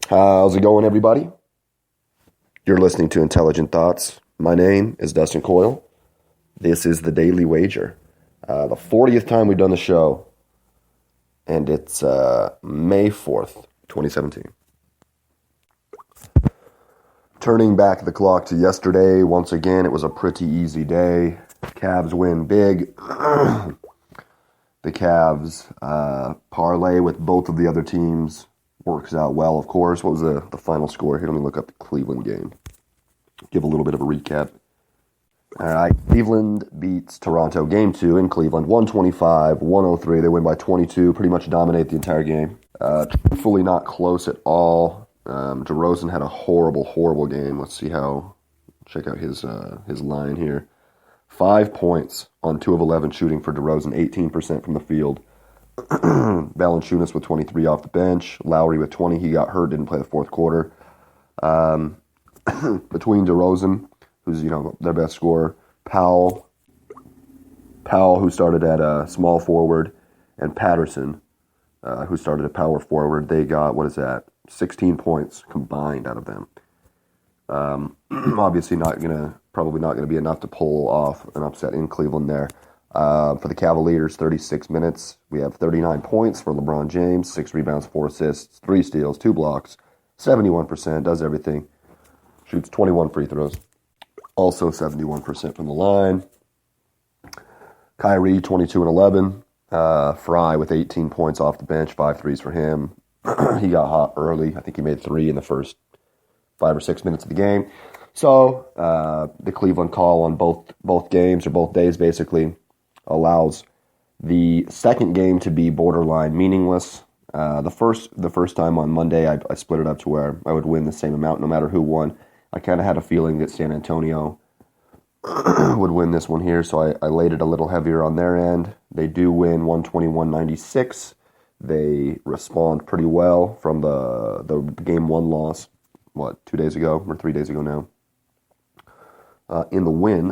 How's it going, everybody? You're listening to Intelligent Thoughts. My name is Dustin Coyle. This is the Daily Wager. The 40th time we've done the show, and it's May 4th, 2017. Turning back the clock to yesterday, once again, it was a pretty easy day. Cavs win big. The Cavs parlay with both of the other teams. Works out well, of course. What was the final score here? Let me look up the Cleveland game. Give a little bit of a recap. All right, Cleveland beats Toronto game 2 in Cleveland, 125-103. They win by 22, pretty much dominate the entire game. Truthfully not close at all. DeRozan had a horrible game. Let's see check out his line here. 5 points on 2 of 11 shooting for DeRozan, 18% from the field. Valanciunas with 23 off the bench. Lowry with 20. He got hurt, didn't play the fourth quarter. Between DeRozan, who's their best scorer, Powell, who started at small forward, and Patterson, who started at power forward, they got 16 points combined out of them. Obviously, probably not gonna be enough to pull off an upset in Cleveland there. For the Cavaliers, 36 minutes. We have 39 points for LeBron James, 6 rebounds, 4 assists, 3 steals, 2 blocks, 71%, does everything. Shoots 21 free throws. Also 71% from the line. Kyrie, 22 and 11. Fry with 18 points off the bench, 5 threes for him. He got hot early. I think he made 3 in the first 5 or 6 minutes of the game. So the Cleveland call on both games, or both days basically, allows the second game to be borderline meaningless. The first time on Monday, I split it up to where I would win the same amount no matter who won. I kind of had a feeling that San Antonio would win this one here, so I laid it a little heavier on their end. They do win 121-96. They respond pretty well from the game 1 loss, 2 days ago, or 3 days ago now. In the win,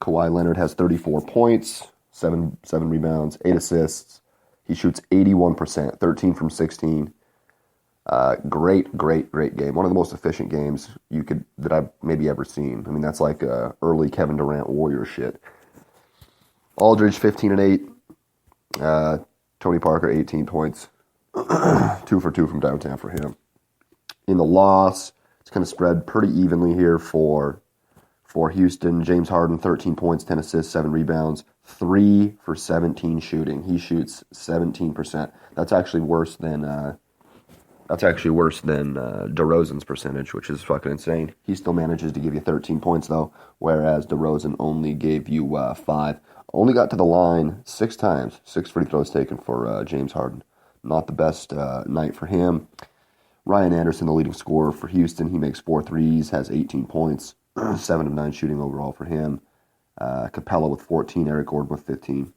Kawhi Leonard has 34 points, 7 rebounds, 8 assists. He shoots 81%, 13 from 16. Great game. One of the most efficient games that I've maybe ever seen. I mean, that's like early Kevin Durant Warrior shit. Aldridge, 15 and 8. Tony Parker, 18 points. 2 for 2 from downtown for him. In the loss, it's kind of spread pretty evenly here for Houston. James Harden, 13 points, 10 assists, 7 rebounds, 3 for 17 shooting. He shoots 17%. That's actually worse than DeRozan's percentage, which is fucking insane. He still manages to give you 13 points though, whereas DeRozan only gave you 5. Only got to the line 6 times. 6 free throws taken for James Harden. Not the best night for him. Ryan Anderson, the leading scorer for Houston, he makes 4 threes, has 18 points. 7 of 9 shooting overall for him. Capella with 14, Eric Gordon with 15.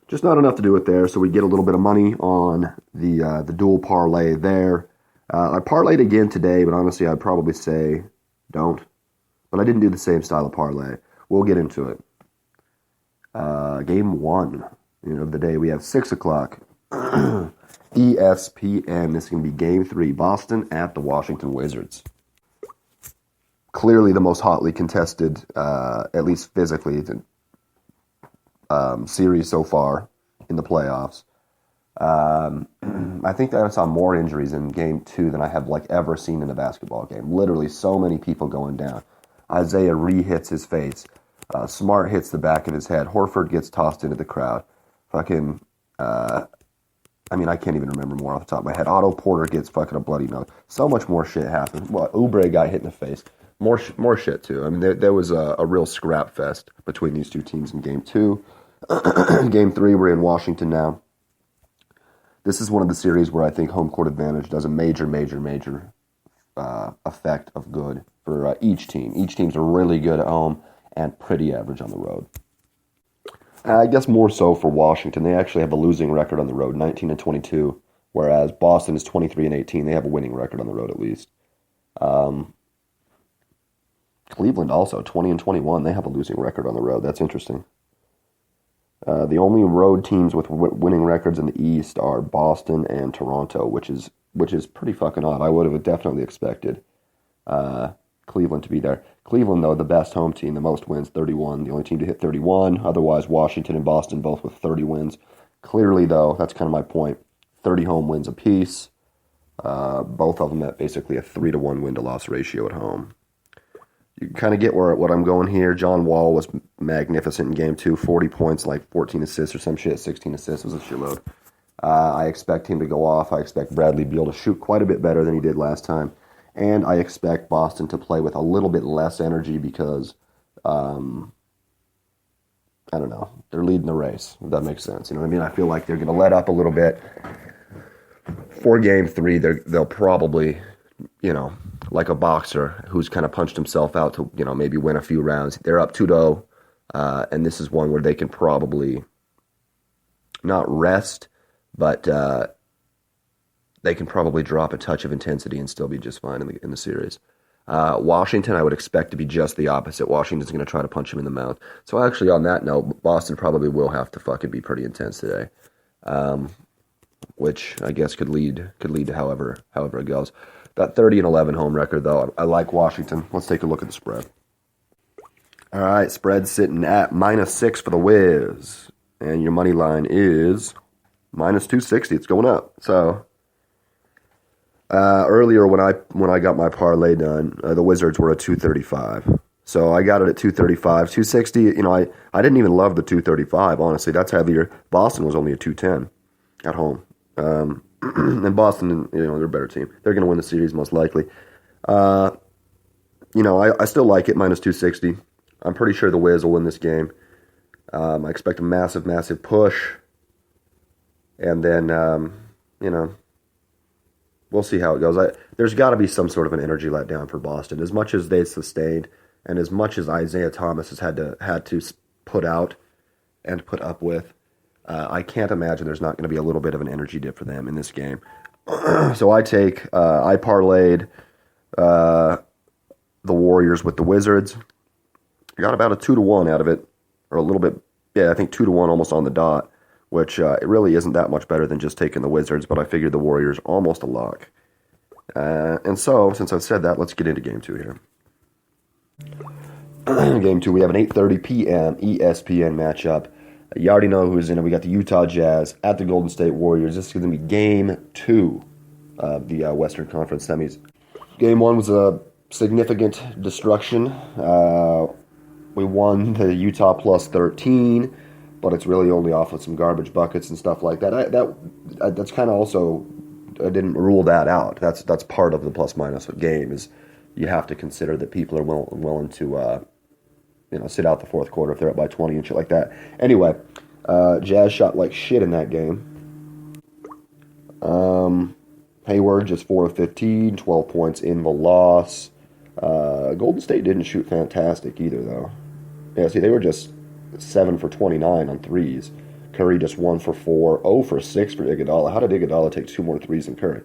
Just not enough to do it there, so we get a little bit of money on the dual parlay there. I parlayed again today, but honestly, I'd probably say don't. But I didn't do the same style of parlay. We'll get into it. Game 1 of the day, we have 6 o'clock. ESPN. This is going to be Game 3. Boston at the Washington Wizards. Clearly the most hotly contested, at least physically, series so far in the playoffs. I think that I saw more injuries in Game 2 than I have ever seen in a basketball game. Literally so many people going down. Isaiah re-hits his face. Smart hits the back of his head. Horford gets tossed into the crowd. Fucking, I can't even remember more off the top of my head. Otto Porter gets fucking a bloody nose. So much more shit happened. Oubre got hit in the face. More shit too. I mean, there was a real scrap fest between these two teams in Game 2. Game 3, we're in Washington now. This is one of the series where I think home court advantage does a major effect of good for each team. Each team's really good at home and pretty average on the road. I guess more so for Washington. They actually have a losing record on the road, 19-22, whereas Boston is 23-18. They have a winning record on the road at least. Cleveland also, 20-21. They have a losing record on the road. That's interesting. The only road teams with winning records in the East are Boston and Toronto, which is which is pretty fucking odd. I would have definitely expected Cleveland to be there. Cleveland, though, the best home team, the most wins, 31. The only team to hit 31. Otherwise, Washington and Boston both with 30 wins. Clearly, though, that's kind of my point. 30 home wins apiece. Both of them at basically a 3-to-1 win-to-loss ratio at home. You can kind of get what I'm going here. John Wall was magnificent in Game 2. 40 points, like 14 assists or some shit. 16 assists was a shitload. I expect him to go off. I expect Bradley Beal to shoot quite a bit better than he did last time. And I expect Boston to play with a little bit less energy because, I don't know, they're leading the race, if that makes sense. You know what I mean? I feel like they're going to let up a little bit. For Game 3, they'll probably, like a boxer who's kind of punched himself out to, maybe win a few rounds. They're up 2-0, and this is one where they can probably not rest, but they can probably drop a touch of intensity and still be just fine in the series. Washington, I would expect to be just the opposite. Washington's going to try to punch him in the mouth. So actually, on that note, Boston probably will have to fucking be pretty intense today, which I guess could lead to however it goes. That 30-11 home record, though, I like Washington. Let's take a look at the spread. All right, spread sitting at -6 for the Wiz, and your money line is -260. It's going up. So earlier when I got my parlay done, the Wizards were at 235. So I got it at 235, 260. I didn't even love the 235. Honestly, that's heavier. Boston was only at 210 at home. And Boston, they're a better team. They're going to win the series most likely. I still like it, -260. I'm pretty sure the Wiz will win this game. I expect a massive, massive push. And then, we'll see how it goes. There's got to be some sort of an energy letdown for Boston. As much as they sustained and as much as Isaiah Thomas has had to put out and put up with, I can't imagine there's not going to be a little bit of an energy dip for them in this game. So I parlayed the Warriors with the Wizards. I got about a 2-to-1 out of it, or a little bit, I think 2-to-1 almost on the dot, which it really isn't that much better than just taking the Wizards, but I figured the Warriors almost a lock. And so, since I've said that, let's get into Game 2 here. Game 2, we have an 8:30 p.m. ESPN matchup. You already know who's in it. We got the Utah Jazz at the Golden State Warriors. This is going to be Game 2 of the Western Conference semis. Game 1 was a significant destruction. We won the Utah plus 13, but it's really only off of some garbage buckets and stuff like that. That's kind of also, I didn't rule that out. That's part of the plus minus game, is you have to consider that people are willing to sit out the fourth quarter if they're up by 20 and shit like that. Anyway, Jazz shot like shit in that game. Hayward just 4 of 15, 12 points in the loss. Golden State didn't shoot fantastic either, though. Yeah, see, they were just 7 for 29 on threes. Curry just 1 for 4, 0 for 6 for Iguodala. How did Iguodala take 2 more threes than Curry?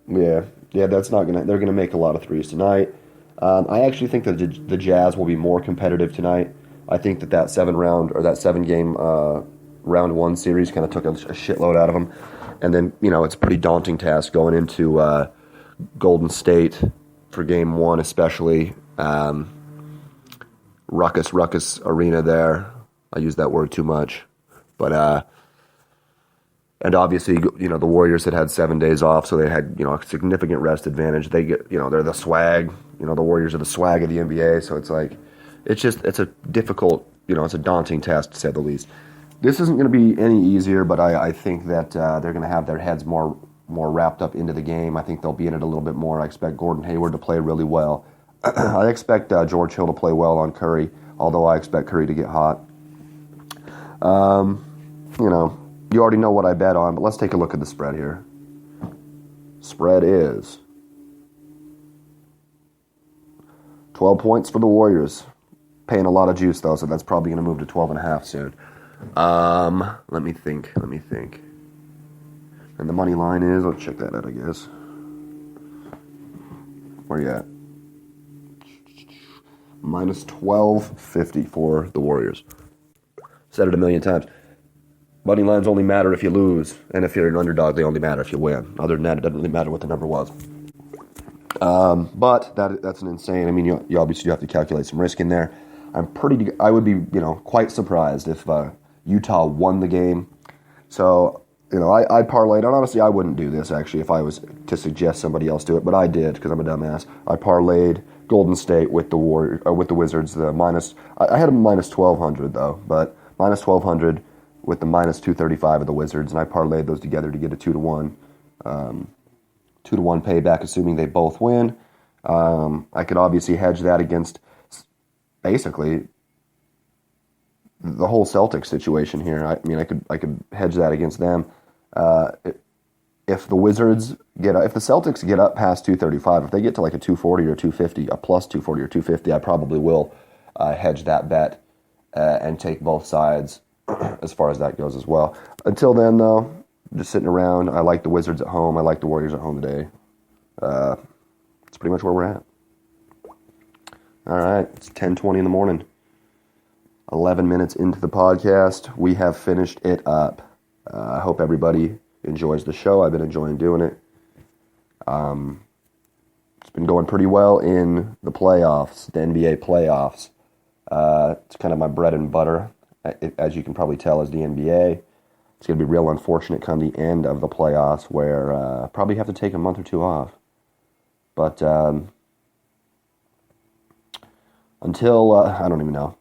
Yeah, that's not gonna. They're gonna make a lot of threes tonight. I actually think that the Jazz will be more competitive tonight. I think that 7-game round 1 series kind of took a shitload out of them, and then it's a pretty daunting task going into Golden State for Game 1, especially ruckus arena there. I use that word too much, but and obviously the Warriors had 7 days off, so they had a significant rest advantage. They get they're the swag. The Warriors are the swag of the NBA, so it's like it's a difficult it's a daunting task to say the least. This isn't going to be any easier, but I think that they're going to have their heads more wrapped up into the game. I think they'll be in it a little bit more. I expect Gordon Hayward to play really well. I expect George Hill to play well on Curry, although I expect Curry to get hot. You already know what I bet on, but let's take a look at the spread here. Spread is 12 points for the Warriors. Paying a lot of juice, though, so that's probably going to move to 12.5 soon. Let me think. And the money line is, let's check that out, I guess. Where you at? -1250 for the Warriors. Said it a million times. Money lines only matter if you lose, and if you're an underdog, they only matter if you win. Other than that, it doesn't really matter what the number was. But that's an insane. I mean, you obviously have to calculate some risk in there. I would be, quite surprised if Utah won the game. So, I parlayed, and honestly, I wouldn't do this actually if I was to suggest somebody else do it, but I did because I'm a dumbass. I parlayed Golden State with the Wizards. I had a minus 1,200 though, but minus 1,200 with the minus 235 of the Wizards, and I parlayed those together to get a 2-1. 2-1 payback, assuming they both win. I could obviously hedge that against basically the whole Celtics situation here. I could hedge that against them. If the Celtics get up past 235, if they get to like a 240 or 250, a plus 240 or 250, I probably will hedge that bet and take both sides as far as that goes as well. Until then, though, just sitting around. I like the Wizards at home. I like the Warriors at home today. That's pretty much where we're at. All right, it's 10:20 in the morning. 11 minutes into the podcast. We have finished it up. I hope everybody enjoys the show. I've been enjoying doing it. It's been going pretty well in the playoffs, the NBA playoffs. It's kind of my bread and butter, as you can probably tell, is the NBA. It's going to be real unfortunate come the end of the playoffs where I probably have to take a month or two off. But until, I don't even know.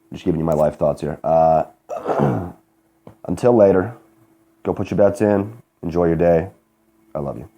I'm just giving you my life thoughts here. Until later, go put your bets in. Enjoy your day. I love you.